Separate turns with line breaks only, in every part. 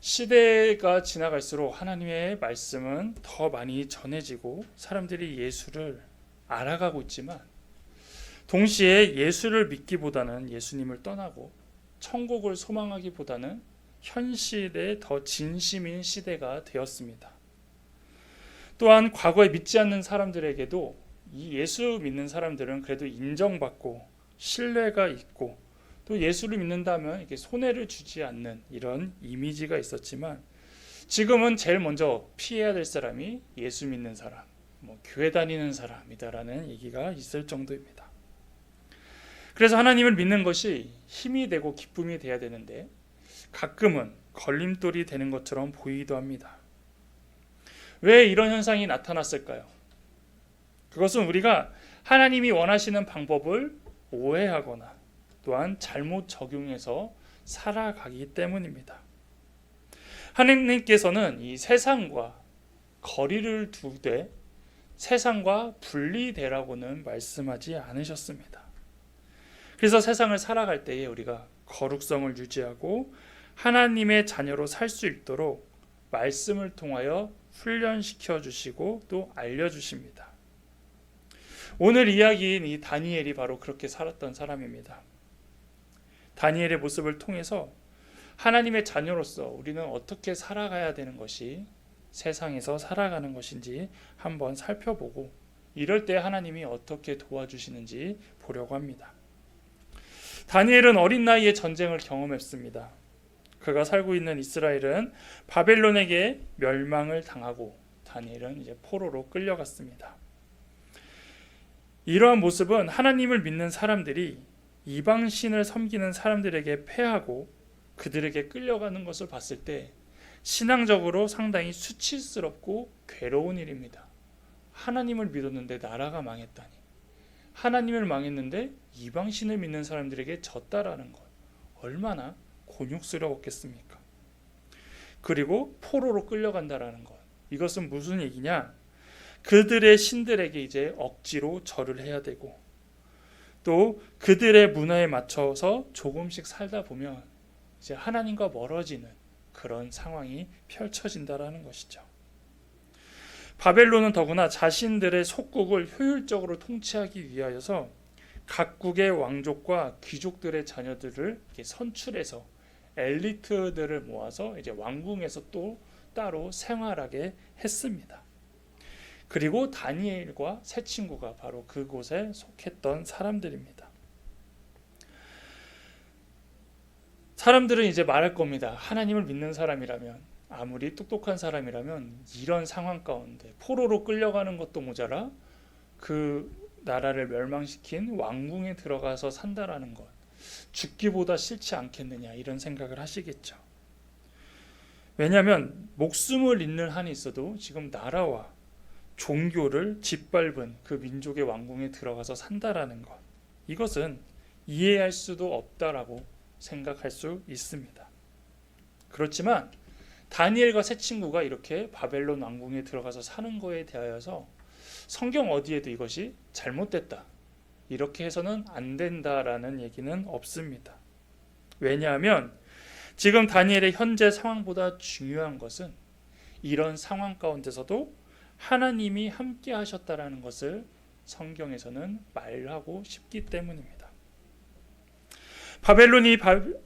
시대가 지나갈수록 하나님의 말씀은 더 많이 전해지고 사람들이 예수를 알아가고 있지만, 동시에 예수를 믿기보다는 예수님을 떠나고 천국을 소망하기보다는 현실에 더 진심인 시대가 되었습니다. 또한 과거에 믿지 않는 사람들에게도 이 예수 믿는 사람들은 그래도 인정받고 신뢰가 있고, 또 예수를 믿는다면 이렇게 손해를 주지 않는 이런 이미지가 있었지만, 지금은 제일 먼저 피해야 될 사람이 예수 믿는 사람, 교회 다니는 사람이다라는 얘기가 있을 정도입니다. 그래서 하나님을 믿는 것이 힘이 되고 기쁨이 돼야 되는데, 가끔은 걸림돌이 되는 것처럼 보이기도 합니다. 왜 이런 현상이 나타났을까요? 그것은 우리가 하나님이 원하시는 방법을 오해하거나 또한 잘못 적용해서 살아가기 때문입니다. 하나님께서는 이 세상과 거리를 두되 세상과 분리되라고는 말씀하지 않으셨습니다. 그래서 세상을 살아갈 때에 우리가 거룩성을 유지하고 하나님의 자녀로 살 수 있도록 말씀을 통하여 훈련시켜 주시고 또 알려주십니다. 오늘 이야기인 이 다니엘이 바로 그렇게 살았던 사람입니다. 다니엘의 모습을 통해서 하나님의 자녀로서 우리는 어떻게 살아가야 되는 것이 세상에서 살아가는 것인지 한번 살펴보고, 이럴 때 하나님이 어떻게 도와주시는지 보려고 합니다. 다니엘은 어린 나이에 전쟁을 경험했습니다. 그가 살고 있는 이스라엘은 바벨론에게 멸망을 당하고 다니엘은 이제 포로로 끌려갔습니다. 이러한 모습은 하나님을 믿는 사람들이 이방신을 섬기는 사람들에게 패하고 그들에게 끌려가는 것을 봤을 때 신앙적으로 상당히 수치스럽고 괴로운 일입니다. 하나님을 믿었는데 나라가 망했다니, 하나님을 망했는데 이방신을 믿는 사람들에게 졌다라는 것, 얼마나 곤욕스러웠겠습니까? 그리고 포로로 끌려간다라는 것, 이것은 무슨 얘기냐? 그들의 신들에게 이제 억지로 절을 해야 되고, 또 그들의 문화에 맞춰서 조금씩 살다 보면 이제 하나님과 멀어지는 그런 상황이 펼쳐진다라는 것이죠. 바벨론은 더구나 자신들의 속국을 효율적으로 통치하기 위하여서 각국의 왕족과 귀족들의 자녀들을 선출해서 엘리트들을 모아서 이제 왕궁에서 또 따로 생활하게 했습니다. 그리고 다니엘과 세 친구가 바로 그곳에 속했던 사람들입니다. 사람들은 이제 말할 겁니다. 하나님을 믿는 사람이라면, 아무리 똑똑한 사람이라면 이런 상황 가운데 포로로 끌려가는 것도 모자라 그 나라를 멸망시킨 왕궁에 들어가서 산다라는 것, 죽기보다 싫지 않겠느냐, 이런 생각을 하시겠죠. 왜냐하면 목숨을 잃는 한이 있어도 지금 나라와 종교를 짓밟은 그 민족의 왕궁에 들어가서 산다라는 것, 이것은 이해할 수도 없다라고 생각할 수 있습니다. 그렇지만 다니엘과 세 친구가 이렇게 바벨론 왕궁에 들어가서 사는 거에 대하여서 성경 어디에도 이것이 잘못됐다, 이렇게 해서는 안 된다라는 얘기는 없습니다. 왜냐하면 지금 다니엘의 현재 상황보다 중요한 것은 이런 상황 가운데서도 하나님이 함께 하셨다라는 것을 성경에서는 말하고 싶기 때문입니다.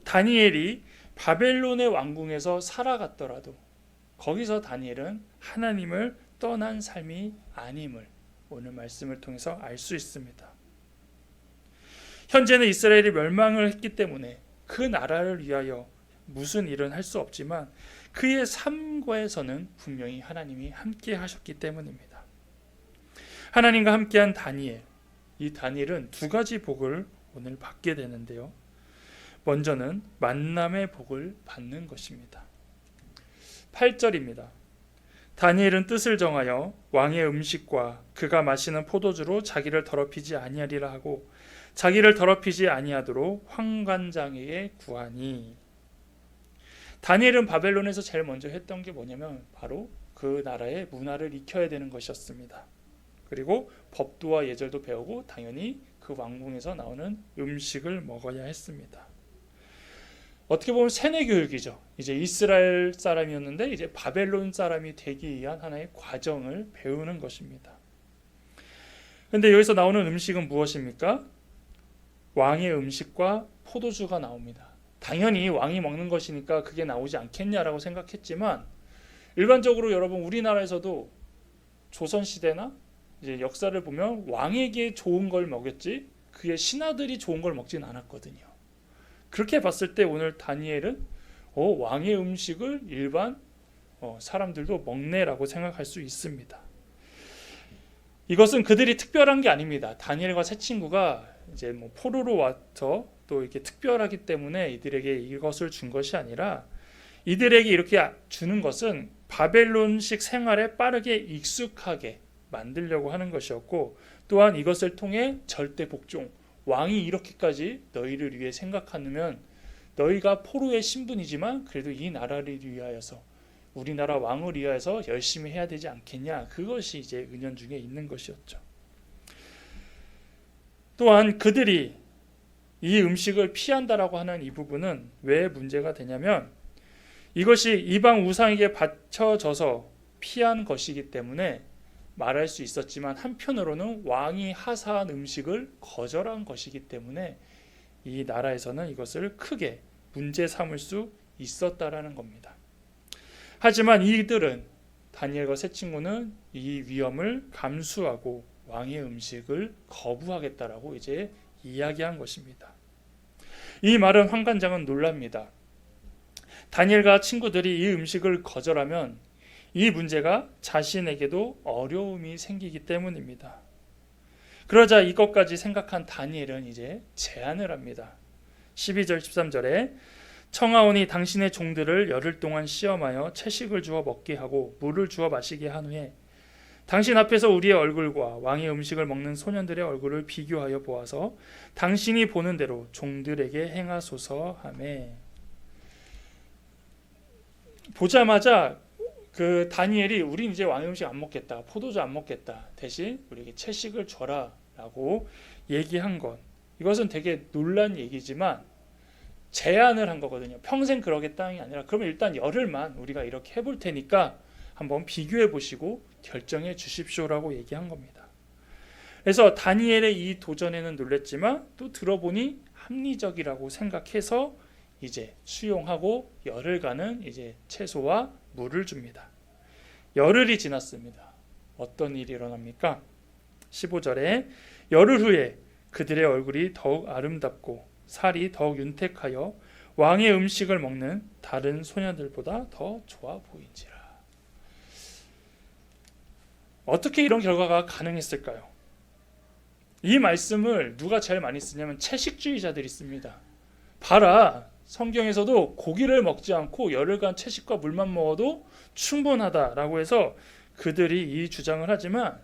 다니엘이 바벨론의 왕궁에서 살아갔더라도 거기서 다니엘은 하나님을 떠난 삶이 아님을 오늘 말씀을 통해서 알 수 있습니다. 현재는 이스라엘이 멸망을 했기 때문에 그 나라를 위하여 무슨 일은 할 수 없지만 그의 삶과에서는 분명히 하나님이 함께 하셨기 때문입니다. 하나님과 함께한 다니엘, 이 다니엘은 두 가지 복을 오늘 받게 되는데요. 먼저는 만남의 복을 받는 것입니다. 8절입니다. 다니엘은 뜻을 정하여 왕의 음식과 그가 마시는 포도주로 자기를 더럽히지 아니하리라 하고 자기를 더럽히지 아니하도록 환관장에게 구하니. 다니엘은 바벨론에서 제일 먼저 했던 게 뭐냐면 바로 그 나라의 문화를 익혀야 되는 것이었습니다. 그리고 법도와 예절도 배우고 당연히 그 왕궁에서 나오는 음식을 먹어야 했습니다. 어떻게 보면 세뇌 교육이죠. 이제 이스라엘 사람이었는데 이제 바벨론 사람이 되기 위한 하나의 과정을 배우는 것입니다. 그런데 여기서 나오는 음식은 무엇입니까? 왕의 음식과 포도주가 나옵니다. 당연히 왕이 먹는 것이니까 그게 나오지 않겠냐라고 생각했지만 일반적으로 여러분 우리나라에서도 조선시대나 이제 역사를 보면 왕에게 좋은 걸 먹였지 그의 신하들이 좋은 걸 먹진 않았거든요. 그렇게 봤을 때 오늘 다니엘은 왕의 음식을 일반 사람들도 먹네라고 생각할 수 있습니다. 이것은 그들이 특별한 게 아닙니다. 다니엘과 세 친구가 이제 포로로 와서 또 이렇게 특별하기 때문에 이들에게 이것을 준 것이 아니라 이들에게 이렇게 주는 것은 바벨론식 생활에 빠르게 익숙하게 만들려고 하는 것이었고 또한 이것을 통해 절대 복종, 왕이 이렇게까지 너희를 위해 생각하면 너희가 포로의 신분이지만 그래도 이 나라를 위하여서 우리나라 왕을 위하여서 열심히 해야 되지 않겠냐. 그것이 이제 은연중에 있는 것이었죠. 또한 그들이 이 음식을 피한다라고 하는 이 부분은 왜 문제가 되냐면 이것이 이방 우상에게 바쳐져서 피한 것이기 때문에 말할 수 있었지만 한편으로는 왕이 하사한 음식을 거절한 것이기 때문에 이 나라에서는 이것을 크게 문제 삼을 수 있었다라는 겁니다. 하지만 이들은 다니엘과 세 친구는 이 위험을 감수하고 왕의 음식을 거부하겠다라고 이제 이야기한 것입니다. 이 말은 환관장은 놀랍니다. 다니엘과 친구들이 이 음식을 거절하면 이 문제가 자신에게도 어려움이 생기기 때문입니다. 그러자 이것까지 생각한 다니엘은 이제 제안을 합니다. 12절 13절에 청하오니 당신의 종들을 열흘 동안 시험하여 채식을 주어 먹게 하고 물을 주어 마시게 한 후에 당신 앞에서 우리의 얼굴과 왕의 음식을 먹는 소년들의 얼굴을 비교하여 보아서 당신이 보는 대로 종들에게 행하소서 하매. 보자마자 그 다니엘이 우린 이제 왕의 음식 안 먹겠다, 포도주 안 먹겠다, 대신 우리에게 채식을 줘라 라고 얘기한 것, 이것은 되게 놀란 얘기지만 제안을 한 거거든요. 평생 그러겠다는 게 아니라 그러면 일단 열흘만 우리가 이렇게 해볼 테니까 한번 비교해 보시고 결정해 주십시오라고 얘기한 겁니다. 그래서 다니엘의 이 도전에는 놀랬지만 또 들어보니 합리적이라고 생각해서 이제 수용하고 열흘간은 이제 채소와 물을 줍니다. 열흘이 지났습니다. 어떤 일이 일어납니까? 15절에 열흘 후에 그들의 얼굴이 더욱 아름답고 살이 더욱 윤택하여 왕의 음식을 먹는 다른 소년들보다 더 좋아 보인지라. 어떻게 이런 결과가 가능했을까요? 이 말씀을 누가 제일 많이 쓰냐면 채식주의자들이 씁니다. 봐라, 성경에서도 고기를 먹지 않고 열흘간 채식과 물만 먹어도 충분하다라고 해서 그들이 이 주장을 하지만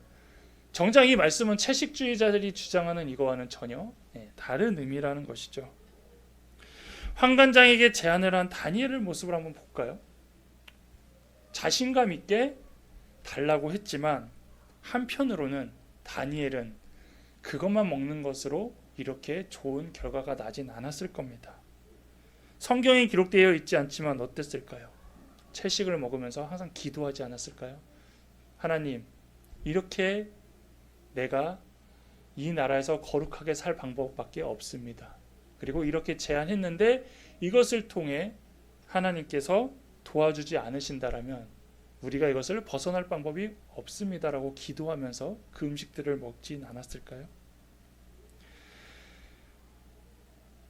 정작 이 말씀은 채식주의자들이 주장하는 이거와는 전혀 다른 의미라는 것이죠. 환관장에게 제안을 한 다니엘의 모습을 한번 볼까요? 자신감 있게 달라고 했지만 한편으로는 다니엘은 그것만 먹는 것으로 이렇게 좋은 결과가 나진 않았을 겁니다. 성경에 기록되어 있지 않지만 어땠을까요? 채식을 먹으면서 항상 기도하지 않았을까요? 하나님, 이렇게 내가 이 나라에서 거룩하게 살 방법밖에 없습니다. 그리고 이렇게 제안했는데 이것을 통해 하나님께서 도와주지 않으신다라면 우리가 이것을 벗어날 방법이 없습니다라고 기도하면서 그 음식들을 먹진 않았을까요?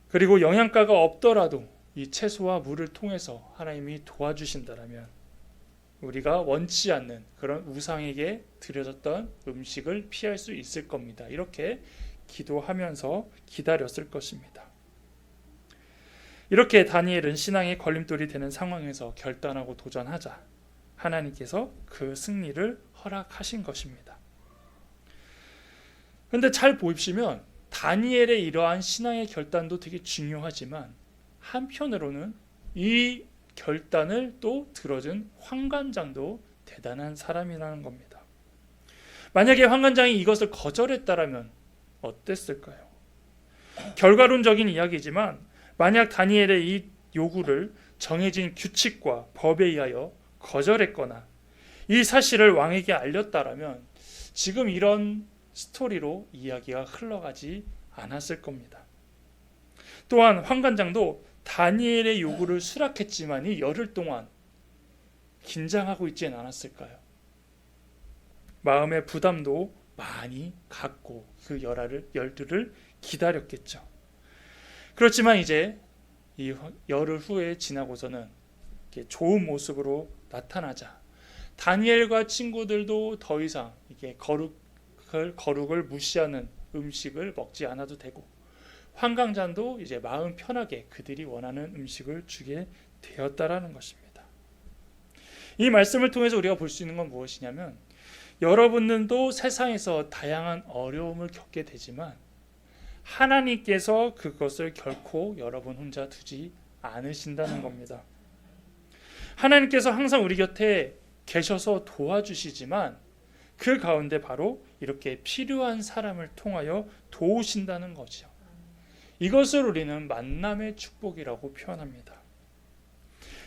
그리고 영양가가 없더라도 이 채소와 물을 통해서 하나님이 도와주신다라면 우리가 원치 않는 그런 우상에게 드려졌던 음식을 피할 수 있을 겁니다. 이렇게 기도하면서 기다렸을 것입니다. 이렇게 다니엘은 신앙의 걸림돌이 되는 상황에서 결단하고 도전하자 하나님께서 그 승리를 허락하신 것입니다. 그런데 잘 보시면 다니엘의 이러한 신앙의 결단도 되게 중요하지만 한편으로는 이 결단을 또 들어준 환관장도 대단한 사람이라는 겁니다. 만약에 환관장이 이것을 거절했다라면 어땠을까요? 결과론적인 이야기지만 만약 다니엘의 이 요구를 정해진 규칙과 법에 의하여 거절했거나 이 사실을 왕에게 알렸다라면 지금 이런 스토리로 이야기가 흘러가지 않았을 겁니다. 또한 환관장도 다니엘의 요구를 수락했지만이 열흘 동안 긴장하고 있지는 않았을까요? 마음의 부담도 많이 갖고 그 열흘을 기다렸겠죠. 그렇지만 이제 이 열흘 후에 지나고서는 이렇게 좋은 모습으로 나타나자 다니엘과 친구들도 더 이상 이게 거룩을 무시하는 음식을 먹지 않아도 되고 환강장도 이제 마음 편하게 그들이 원하는 음식을 주게 되었다라는 것입니다. 이 말씀을 통해서 우리가 볼 수 있는 건 무엇이냐면 여러분들도 세상에서 다양한 어려움을 겪게 되지만 하나님께서 그것을 결코 여러분 혼자 두지 않으신다는 겁니다. 하나님께서 항상 우리 곁에 계셔서 도와주시지만 그 가운데 바로 이렇게 필요한 사람을 통하여 도우신다는 거죠. 이것을 우리는 만남의 축복이라고 표현합니다.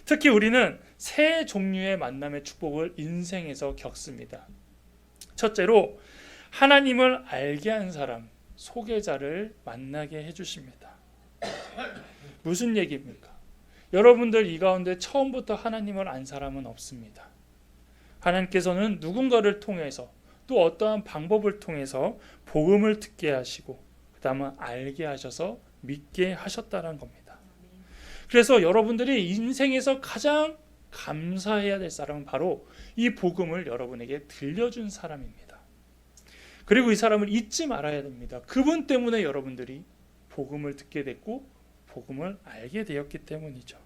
특히 우리는 세 종류의 만남의 축복을 인생에서 겪습니다. 첫째로 하나님을 알게 한 사람, 소개자를 만나게 해주십니다. 무슨 얘기입니까? 여러분들 이 가운데 처음부터 하나님을 안 사람은 없습니다. 하나님께서는 누군가를 통해서 또 어떠한 방법을 통해서 복음을 듣게 하시고 그 다음은 알게 하셔서 믿게 하셨다는 겁니다. 그래서 여러분들이 인생에서 가장 감사해야 될 사람은 바로 이 복음을 여러분에게 들려준 사람입니다. 그리고 이 사람을 잊지 말아야 됩니다. 그분 때문에 여러분들이 복음을 듣게 됐고 복음을 알게 되었기 때문이죠.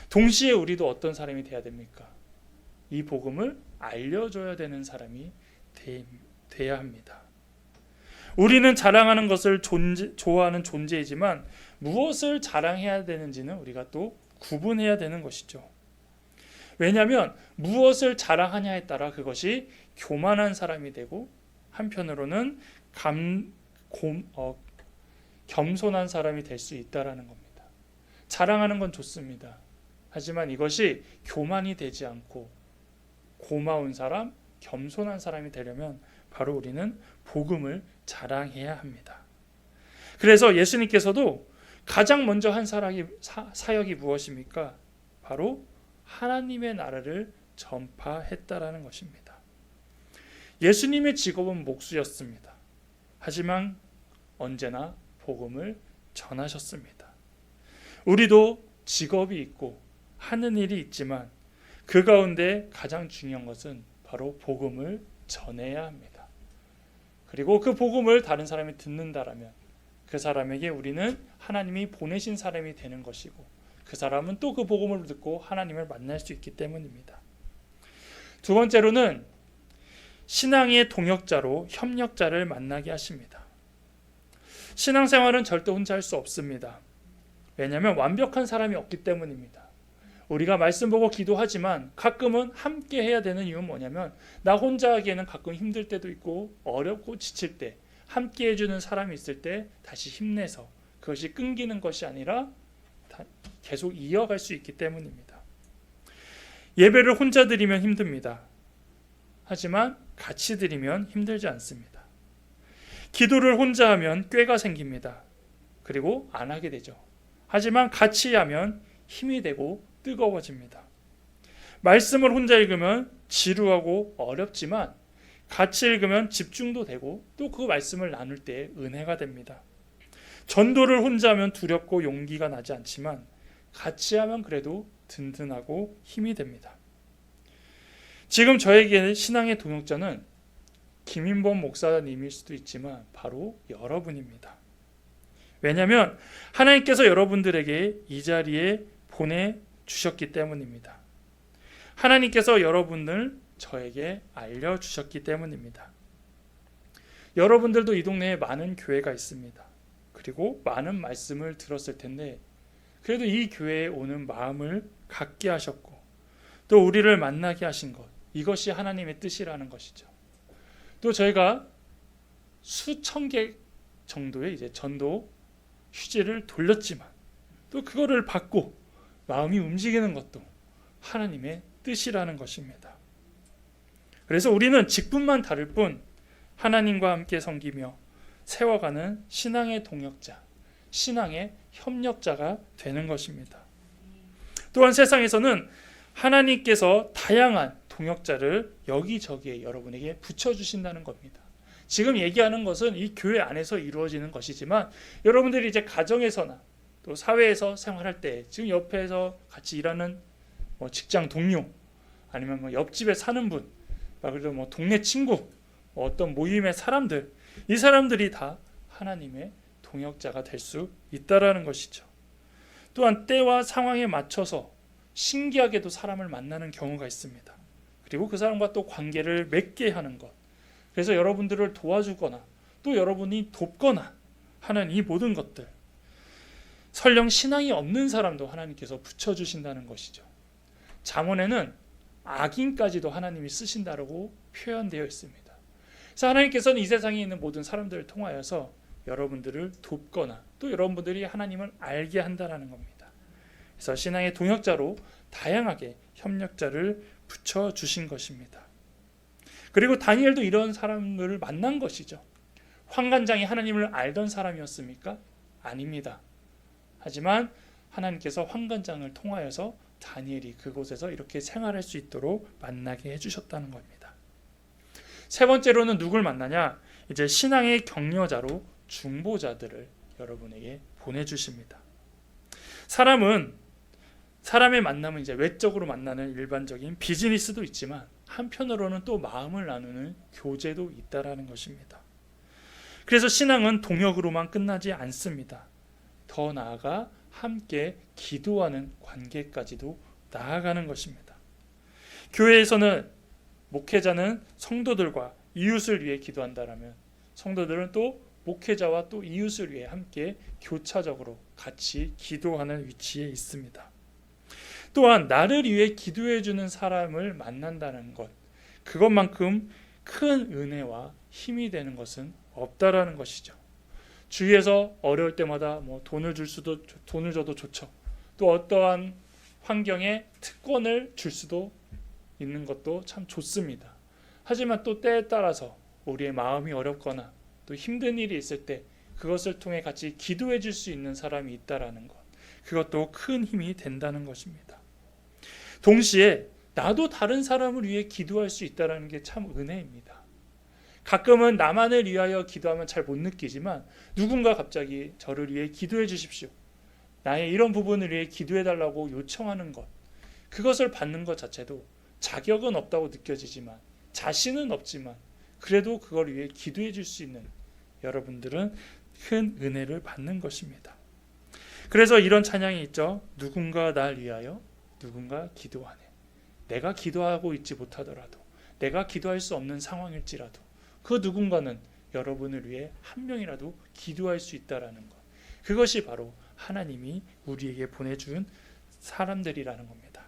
동시에 우리도 어떤 사람이 돼야 됩니까? 이 복음을 알려줘야 되는 사람이 돼야 합니다. 우리는 자랑하는 것을 좋아하는 존재이지만 무엇을 자랑해야 되는지는 우리가 또 구분해야 되는 것이죠. 왜냐하면 무엇을 자랑하냐에 따라 그것이 교만한 사람이 되고 한편으로는 겸손한 사람이 될 수 있다라는 겁니다. 자랑하는 건 좋습니다. 하지만 이것이 교만이 되지 않고 고마운 사람, 겸손한 사람이 되려면 바로 우리는 복음을 자랑해야 합니다. 그래서 예수님께서도 가장 먼저 한 사역이 무엇입니까? 바로 하나님의 나라를 전파했다라는 것입니다. 예수님의 직업은 목수였습니다. 하지만 언제나 복음을 전하셨습니다. 우리도 직업이 있고 하는 일이 있지만 그 가운데 가장 중요한 것은 바로 복음을 전해야 합니다. 그리고 그 복음을 다른 사람이 듣는다라면 그 사람에게 우리는 하나님이 보내신 사람이 되는 것이고 그 사람은 또 그 복음을 듣고 하나님을 만날 수 있기 때문입니다. 두 번째로는 신앙의 동역자로 협력자를 만나게 하십니다. 신앙생활은 절대 혼자 할 수 없습니다. 왜냐하면 완벽한 사람이 없기 때문입니다. 우리가 말씀 보고 기도하지만 가끔은 함께 해야 되는 이유는 뭐냐면 나 혼자 하기에는 가끔 힘들 때도 있고 어렵고 지칠 때 함께 해주는 사람이 있을 때 다시 힘내서 그것이 끊기는 것이 아니라 계속 이어갈 수 있기 때문입니다. 예배를 혼자 드리면 힘듭니다. 하지만 같이 드리면 힘들지 않습니다. 기도를 혼자 하면 꾀가 생깁니다. 그리고 안 하게 되죠. 하지만 같이 하면 힘이 되고 뜨거워집니다. 말씀을 혼자 읽으면 지루하고 어렵지만 같이 읽으면 집중도 되고 또 그 말씀을 나눌 때 은혜가 됩니다. 전도를 혼자 하면 두렵고 용기가 나지 않지만 같이 하면 그래도 든든하고 힘이 됩니다. 지금 저에게 신앙의 동역자는 김인범 목사님일 수도 있지만 바로 여러분입니다. 왜냐하면 하나님께서 여러분들에게 이 자리에 보내주셨기 때문입니다. 하나님께서 여러분을 저에게 알려주셨기 때문입니다. 여러분들도 이 동네에 많은 교회가 있습니다. 그리고 많은 말씀을 들었을 텐데 그래도 이 교회에 오는 마음을 갖게 하셨고 또 우리를 만나게 하신 것, 이것이 하나님의 뜻이라는 것이죠. 또 저희가 수천 개 정도의 이제 전도 휴지를 돌렸지만 또 그거를 받고 마음이 움직이는 것도 하나님의 뜻이라는 것입니다. 그래서 우리는 직분만 다를 뿐 하나님과 함께 섬기며 세워가는 신앙의 동역자, 신앙의 협력자가 되는 것입니다. 또한 세상에서는 하나님께서 다양한 동역자를 여기저기에 여러분에게 붙여주신다는 겁니다. 지금 얘기하는 것은 이 교회 안에서 이루어지는 것이지만 여러분들이 이제 가정에서나 또 사회에서 생활할 때 지금 옆에서 같이 일하는 직장 동료 아니면 옆집에 사는 분, 그리고 동네 친구, 어떤 모임의 사람들, 이 사람들이 다 하나님의 동역자가 될 수 있다라는 것이죠. 또한 때와 상황에 맞춰서 신기하게도 사람을 만나는 경우가 있습니다. 그리고 그 사람과 또 관계를 맺게 하는 것. 그래서 여러분들을 도와주거나 또 여러분이 돕거나 하는 이 모든 것들, 설령 신앙이 없는 사람도 하나님께서 붙여주신다는 것이죠. 잠언에는 악인까지도 하나님이 쓰신다고 표현되어 있습니다. 그래서 하나님께서는 이 세상에 있는 모든 사람들을 통하여서 여러분들을 돕거나 또 여러분들이 하나님을 알게 한다는 겁니다. 그래서 신앙의 동역자로 다양하게 협력자를 붙여주신 것입니다. 그리고 다니엘도 이런 사람들을 만난 것이죠. 환관장이 하나님을 알던 사람이었습니까? 아닙니다. 하지만 하나님께서 환관장을 통하여서 다니엘이 그곳에서 이렇게 생활할 수 있도록 만나게 해주셨다는 겁니다. 세 번째로는 누굴 만나냐? 이제 신앙의 격려자로 중보자들을 여러분에게 보내주십니다. 사람의 만남은 이제 외적으로 만나는 일반적인 비즈니스도 있지만 한편으로는 또 마음을 나누는 교제도 있다라는 것입니다. 그래서 신앙은 동역으로만 끝나지 않습니다. 더 나아가 함께 기도하는 관계까지도 나아가는 것입니다. 교회에서는 목회자는 성도들과 이웃을 위해 기도한다라면 성도들은 또 목회자와 또 이웃을 위해 함께 교차적으로 같이 기도하는 위치에 있습니다. 또한 나를 위해 기도해 주는 사람을 만난다는 것, 그것만큼 큰 은혜와 힘이 되는 것은 없다라는 것이죠. 주위에서 어려울 때마다 돈을 줘도 좋죠. 또 어떠한 환경에 특권을 줄 수도 있는 것도 참 좋습니다. 하지만 또 때에 따라서 우리의 마음이 어렵거나 또 힘든 일이 있을 때 그것을 통해 같이 기도해 줄 수 있는 사람이 있다라는 것, 그것도 큰 힘이 된다는 것입니다. 동시에 나도 다른 사람을 위해 기도할 수 있다는 게 참 은혜입니다. 가끔은 나만을 위하여 기도하면 잘 못 느끼지만 누군가 갑자기 저를 위해 기도해 주십시오, 나의 이런 부분을 위해 기도해 달라고 요청하는 것, 그것을 받는 것 자체도 자격은 없다고 느껴지지만 자신은 없지만 그래도 그걸 위해 기도해 줄 수 있는 여러분들은 큰 은혜를 받는 것입니다. 그래서 이런 찬양이 있죠. 누군가 날 위하여 누군가 기도하네. 내가 기도하고 있지 못하더라도, 내가 기도할 수 없는 상황일지라도 그 누군가는 여러분을 위해 한 명이라도 기도할 수 있다라는 것, 그것이 바로 하나님이 우리에게 보내준 사람들이라는 겁니다.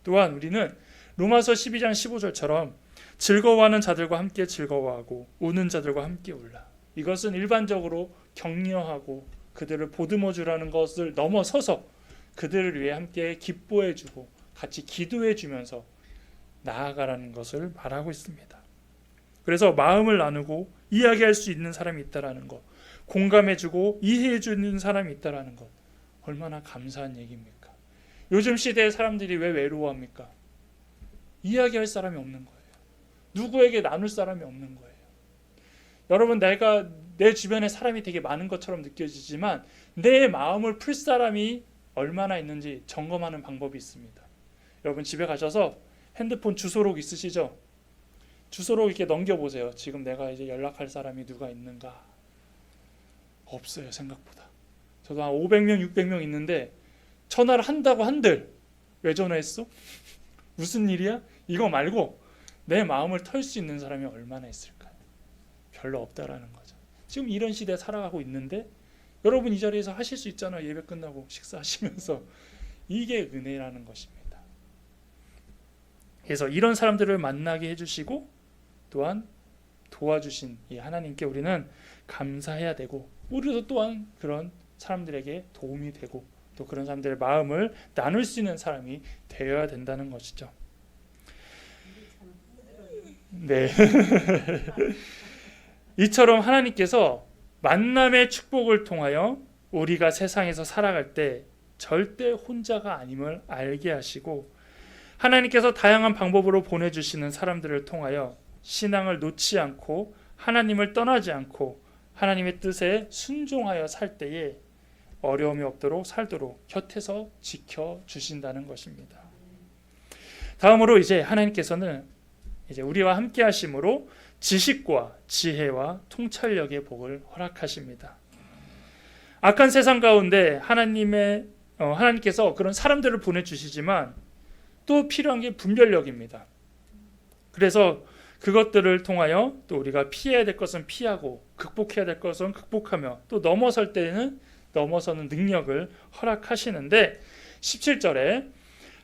또한 우리는 로마서 12장 15절처럼 즐거워하는 자들과 함께 즐거워하고 우는 자들과 함께 울라. 이것은 일반적으로 격려하고 그들을 보듬어주라는 것을 넘어서서 그들을 위해 함께 기뻐해주고 같이 기도해주면서 나아가라는 것을 말하고 있습니다. 그래서 마음을 나누고 이야기할 수 있는 사람이 있다라는 것, 공감해주고 이해해주는 사람이 있다라는 것, 얼마나 감사한 얘기입니까? 요즘 시대의 사람들이 왜 외로워합니까? 이야기할 사람이 없는 거예요. 누구에게 나눌 사람이 없는 거예요. 여러분, 내가 내 주변에 사람이 되게 많은 것처럼 느껴지지만 내 마음을 풀 사람이 얼마나 있는지 점검하는 방법이 있습니다. 여러분, 집에 가셔서 핸드폰 주소록 있으시죠? 주소록 이렇게 넘겨보세요. 지금 내가 이제 연락할 사람이 누가 있는가? 없어요, 생각보다. 저도 한 500명, 600명 있는데 전화를 한다고 한들 왜 전화했어? 무슨 일이야? 이거 말고 내 마음을 털 수 있는 사람이 얼마나 있을까요? 별로 없다라는 거죠. 지금 이런 시대에 살아가고 있는데 여러분 이 자리에서 하실 수 있잖아요. 예배 끝나고 식사하시면서. 이게 은혜라는 것입니다. 그래서 이런 사람들을 만나게 해주시고 또한 도와주신 이 하나님께 우리는 감사해야 되고 우리도 또한 그런 사람들에게 도움이 되고 또 그런 사람들의 마음을 나눌 수 있는 사람이 되어야 된다는 것이죠. 네. 이처럼 하나님께서 만남의 축복을 통하여 우리가 세상에서 살아갈 때 절대 혼자가 아님을 알게 하시고, 하나님께서 다양한 방법으로 보내주시는 사람들을 통하여 신앙을 놓지 않고 하나님을 떠나지 않고 하나님의 뜻에 순종하여 살 때에 어려움이 없도록 살도록 곁에서 지켜주신다는 것입니다. 다음으로 이제 하나님께서는 이제 우리와 함께 하심으로 지식과 지혜와 통찰력의 복을 허락하십니다. 악한 세상 가운데 하나님께서 그런 사람들을 보내주시지만 또 필요한 게 분별력입니다. 그래서 그것들을 통하여 또 우리가 피해야 될 것은 피하고 극복해야 될 것은 극복하며 또 넘어설 때는 넘어서는 능력을 허락하시는데, 17절에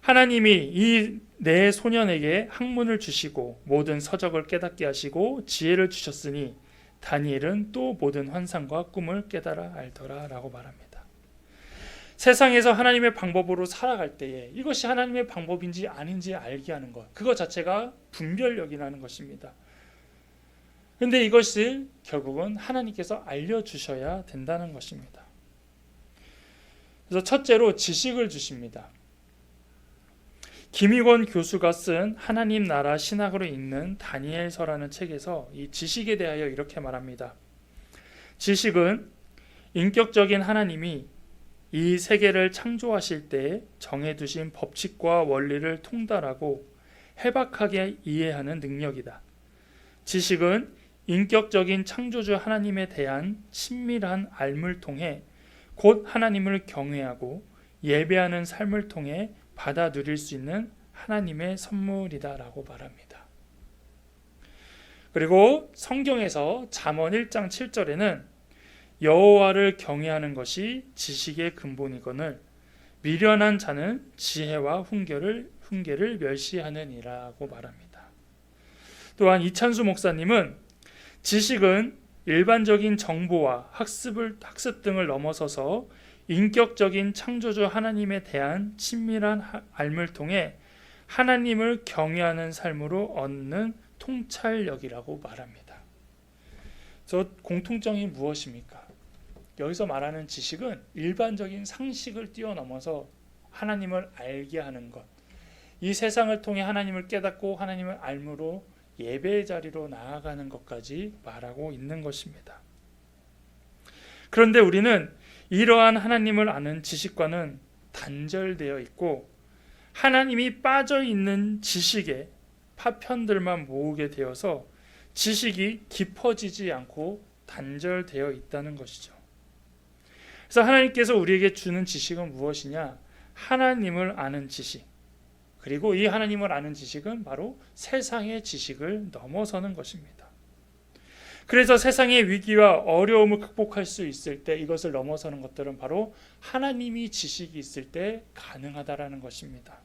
하나님이 이 네 소년에게 학문을 주시고 모든 서적을 깨닫게 하시고 지혜를 주셨으니 다니엘은 또 모든 환상과 꿈을 깨달아 알더라 라고 말합니다. 세상에서 하나님의 방법으로 살아갈 때에 이것이 하나님의 방법인지 아닌지 알게 하는 것, 그것 자체가 분별력이라는 것입니다. 그런데 이것을 결국은 하나님께서 알려주셔야 된다는 것입니다. 그래서 첫째로 지식을 주십니다. 김익원 교수가 쓴 하나님 나라 신학으로 읽는 다니엘서라는 책에서 이 지식에 대하여 이렇게 말합니다. 지식은 인격적인 하나님이 이 세계를 창조하실 때 정해두신 법칙과 원리를 통달하고 해박하게 이해하는 능력이다. 지식은 인격적인 창조주 하나님에 대한 친밀한 알물 통해 곧 하나님을 경외하고 예배하는 삶을 통해 받아 누릴 수 있는 하나님의 선물이다라고 말합니다. 그리고 성경에서 잠언 1장 7절에는 여호와를 경외하는 것이 지식의 근본이거늘 미련한 자는 지혜와 훈계를 멸시하느니라고 말합니다. 또한 이찬수 목사님은 지식은 일반적인 정보와 학습 등을 넘어서서 인격적인 창조주 하나님에 대한 친밀한 알물 통해 하나님을 경외하는 삶으로 얻는 통찰력이라고 말합니다. 저 공통점이 무엇입니까? 여기서 말하는 지식은 일반적인 상식을 뛰어넘어서 하나님을 알게 하는 것, 이 세상을 통해 하나님을 깨닫고 하나님을 알므로 예배의 자리로 나아가는 것까지 말하고 있는 것입니다. 그런데 우리는 이러한 하나님을 아는 지식과는 단절되어 있고 하나님이 빠져 있는 지식에 파편들만 모으게 되어서 지식이 깊어지지 않고 단절되어 있다는 것이죠. 그래서 하나님께서 우리에게 주는 지식은 무엇이냐? 하나님을 아는 지식. 그리고 이 하나님을 아는 지식은 바로 세상의 지식을 넘어서는 것입니다. 그래서 세상의 위기와 어려움을 극복할 수 있을 때 이것을 넘어서는 것들은 바로 하나님이 지식이 있을 때 가능하다라는 것입니다.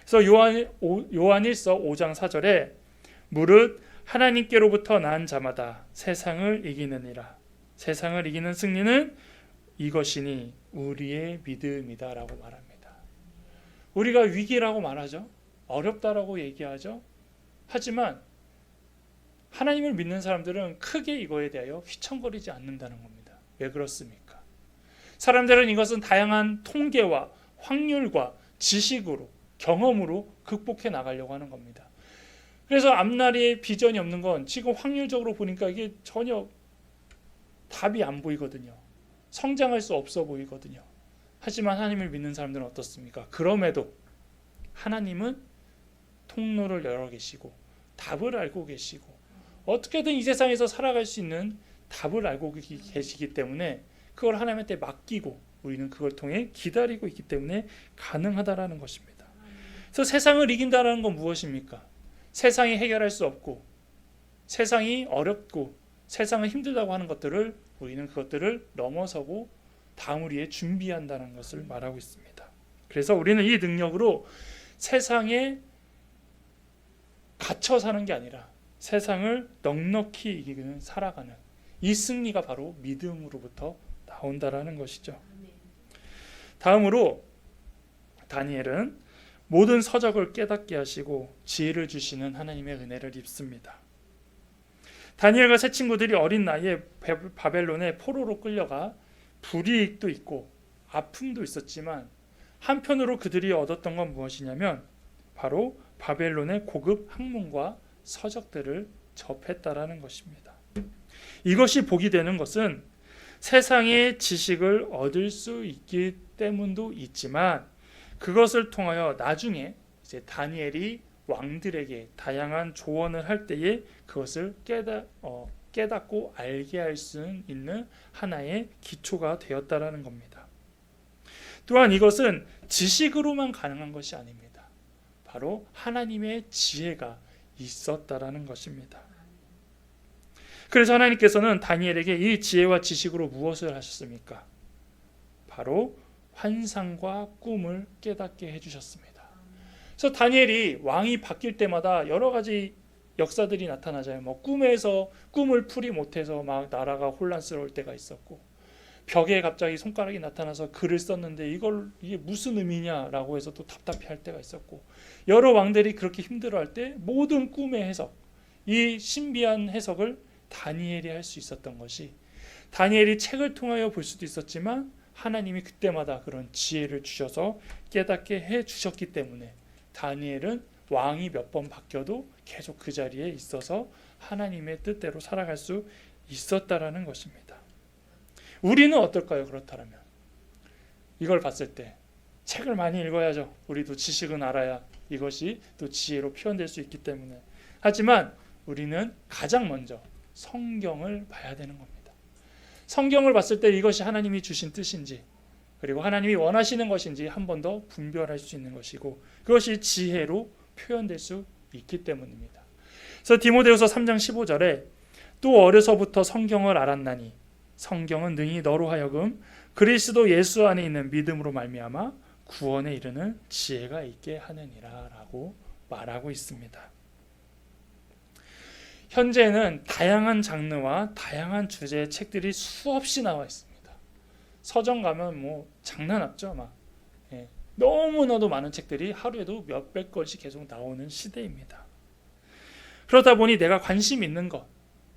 그래서 요한일서 5장 4절에 무릇 하나님께로부터 난 자마다 세상을 이기느니라. 세상을 이기는 승리는 이것이니 우리의 믿음이다 라고 말합니다. 우리가 위기라고 말하죠. 어렵다라고 얘기하죠. 하지만 하나님을 믿는 사람들은 크게 이거에 대하여 휘청거리지 않는다는 겁니다. 왜 그렇습니까? 사람들은 이것은 다양한 통계와 확률과 지식으로, 경험으로 극복해 나가려고 하는 겁니다. 그래서 앞날에 비전이 없는 건 지금 확률적으로 보니까 이게 전혀 답이 안 보이거든요. 성장할 수 없어 보이거든요. 하지만 하나님을 믿는 사람들은 어떻습니까? 그럼에도 하나님은 통로를 열어 계시고 답을 알고 계시고 어떻게든 이 세상에서 살아갈 수 있는 답을 알고 계시기 때문에 그걸 하나님한테 맡기고 우리는 그걸 통해 기다리고 있기 때문에 가능하다라는 것입니다. 그래서 세상을 이긴다는 건 무엇입니까? 세상이 해결할 수 없고 세상이 어렵고 세상은 힘들다고 하는 것들을 우리는 그것들을 넘어서고 다음을 위해 준비한다는 것을 말하고 있습니다. 그래서 우리는 이 능력으로 세상에 갇혀 사는 게 아니라 세상을 넉넉히 이기는 살아가는 이 승리가 바로 믿음으로부터 나온다라는 것이죠. 다음으로 다니엘은 모든 서적을 깨닫게 하시고 지혜를 주시는 하나님의 은혜를 입습니다. 다니엘과 세 친구들이 어린 나이에 바벨론의 포로로 끌려가 불이익도 있고 아픔도 있었지만 한편으로 그들이 얻었던 건 무엇이냐면 바로 바벨론의 고급 학문과 서적들을 접했다라는 것입니다. 이것이 복이 되는 것은 세상의 지식을 얻을 수 있기 때문도 있지만 그것을 통하여 나중에 이제 다니엘이 왕들에게 다양한 조언을 할 때에 그것을 깨닫고 알게 할 수 있는 하나의 기초가 되었다라는 겁니다. 또한 이것은 지식으로만 가능한 것이 아닙니다. 바로 하나님의 지혜가 있었다라는 것입니다. 그래서 하나님께서는 다니엘에게 이 지혜와 지식으로 무엇을 하셨습니까? 바로 환상과 꿈을 깨닫게 해주셨습니다. 그래서 다니엘이 왕이 바뀔 때마다 여러 가지 역사들이 나타나잖아요. 뭐 꿈에서 꿈을 풀이 못해서 막 나라가 혼란스러울 때가 있었고, 벽에 갑자기 손가락이 나타나서 글을 썼는데 이게 무슨 의미냐라고 해서 또 답답해할 때가 있었고, 여러 왕들이 그렇게 힘들어할 때 모든 꿈의 해석, 이 신비한 해석을 다니엘이 할 수 있었던 것이, 다니엘이 책을 통하여 볼 수도 있었지만 하나님이 그때마다 그런 지혜를 주셔서 깨닫게 해 주셨기 때문에 다니엘은 왕이 몇 번 바뀌어도 계속 그 자리에 있어서 하나님의 뜻대로 살아갈 수 있었다라는 것입니다. 우리는 어떨까요? 그렇다면 이걸 봤을 때 책을 많이 읽어야죠. 우리도 지식은 알아야 이것이 또 지혜로 표현될 수 있기 때문에. 하지만 우리는 가장 먼저 성경을 봐야 되는 겁니다. 성경을 봤을 때 이것이 하나님이 주신 뜻인지, 그리고 하나님이 원하시는 것인지 한 번 더 분별할 수 있는 것이고, 그것이 지혜로 표현될 수 있기 때문입니다. 그래서 디모데후서 3장 15절에 또 어려서부터 성경을 알았나니 성경은 능히 너로 하여금 그리스도 예수 안에 있는 믿음으로 말미암아 구원에 이르는 지혜가 있게 하느니라 라고 말하고 있습니다. 현재는 다양한 장르와 다양한 주제의 책들이 수없이 나와 있습니다. 서점 가면 뭐 장난 없죠. 막 너무나도 많은 책들이 하루에도 몇백 권씩 계속 나오는 시대입니다. 그러다 보니 내가 관심 있는 것,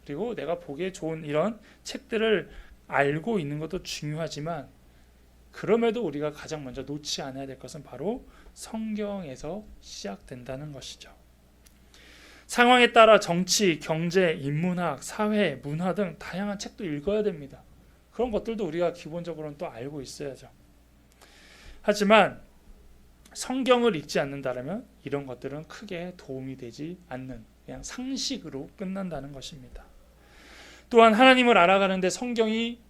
그리고 내가 보기에 좋은 이런 책들을 알고 있는 것도 중요하지만, 그럼에도 우리가 가장 먼저 놓지 않아야 될 것은 바로 성경에서 시작된다는 것이죠. 상황에 따라 정치, 경제, 인문학, 사회, 문화 등 다양한 책도 읽어야 됩니다. 그런 것들도 우리가 기본적으로는 또 알고 있어야죠. 하지만 성경을 읽지 않는다면 이런 것들은 크게 도움이 되지 않는, 그냥 상식으로 끝난다는 것입니다. 또한 하나님을 알아가는데 성경이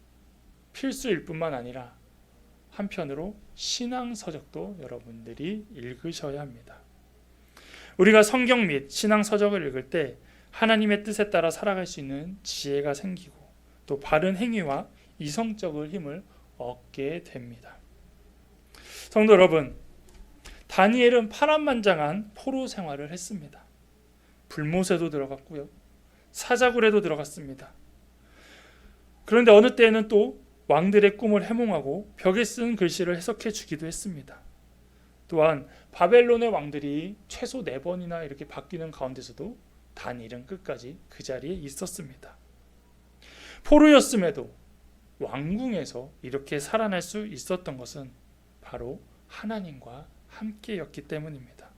필수일 뿐만 아니라 한편으로 신앙서적도 여러분들이 읽으셔야 합니다. 우리가 성경 및 신앙서적을 읽을 때 하나님의 뜻에 따라 살아갈 수 있는 지혜가 생기고, 또 바른 행위와 이성적인 힘을 얻게 됩니다. 성도 여러분, 다니엘은 파란만장한 포로 생활을 했습니다. 불못에도 들어갔고요, 사자굴에도 들어갔습니다. 그런데 어느 때에는 또 왕들의 꿈을 해몽하고 벽에 쓴 글씨를 해석해 주기도 했습니다. 또한 바벨론의 왕들이 최소 4번이나 이렇게 바뀌는 가운데서도 다니엘은 끝까지 그 자리에 있었습니다. 포로였음에도 왕궁에서 이렇게 살아날 수 있었던 것은 바로 하나님과 함께였기 때문입니다.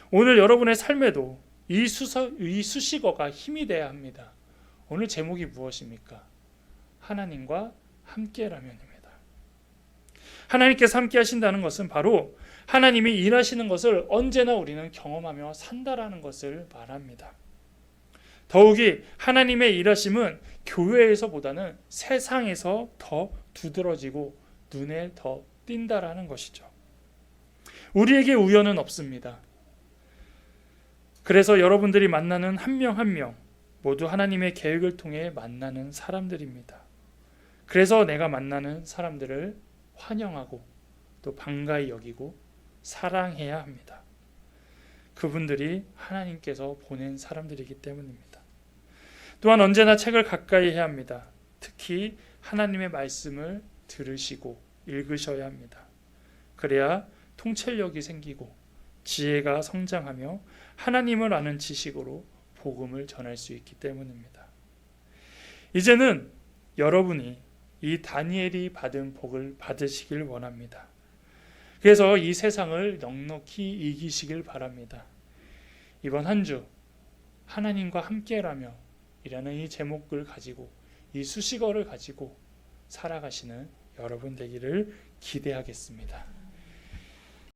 오늘 여러분의 삶에도 이 수식어가 힘이 돼야 합니다. 오늘 제목이 무엇입니까? 하나님과 함께라면입니다. 하나님께서 함께 하신다는 것은 바로 하나님이 일하시는 것을 언제나 우리는 경험하며 산다라는 것을 말합니다. 더욱이 하나님의 일하심은 교회에서보다는 세상에서 더 두드러지고 눈에 더 띈다라는 것이죠. 우리에게 우연은 없습니다. 그래서 여러분들이 만나는 한 명 한 명 모두 하나님의 계획을 통해 만나는 사람들입니다. 그래서 내가 만나는 사람들을 환영하고 또 반가이 여기고 사랑해야 합니다. 그분들이 하나님께서 보낸 사람들이기 때문입니다. 또한 언제나 책을 가까이 해야 합니다. 특히 하나님의 말씀을 들으시고 읽으셔야 합니다. 그래야 통찰력이 생기고 지혜가 성장하며 하나님을 아는 지식으로 복음을 전할 수 있기 때문입니다. 이제는 여러분이 이 다니엘이 받은 복을 받으시길 원합니다. 그래서 이 세상을 넉넉히 이기시길 바랍니다. 이번 한 주 하나님과 함께라며 이라는 이 제목을 가지고 이 수식어를 가지고 살아가시는 여러분 되기를 기대하겠습니다.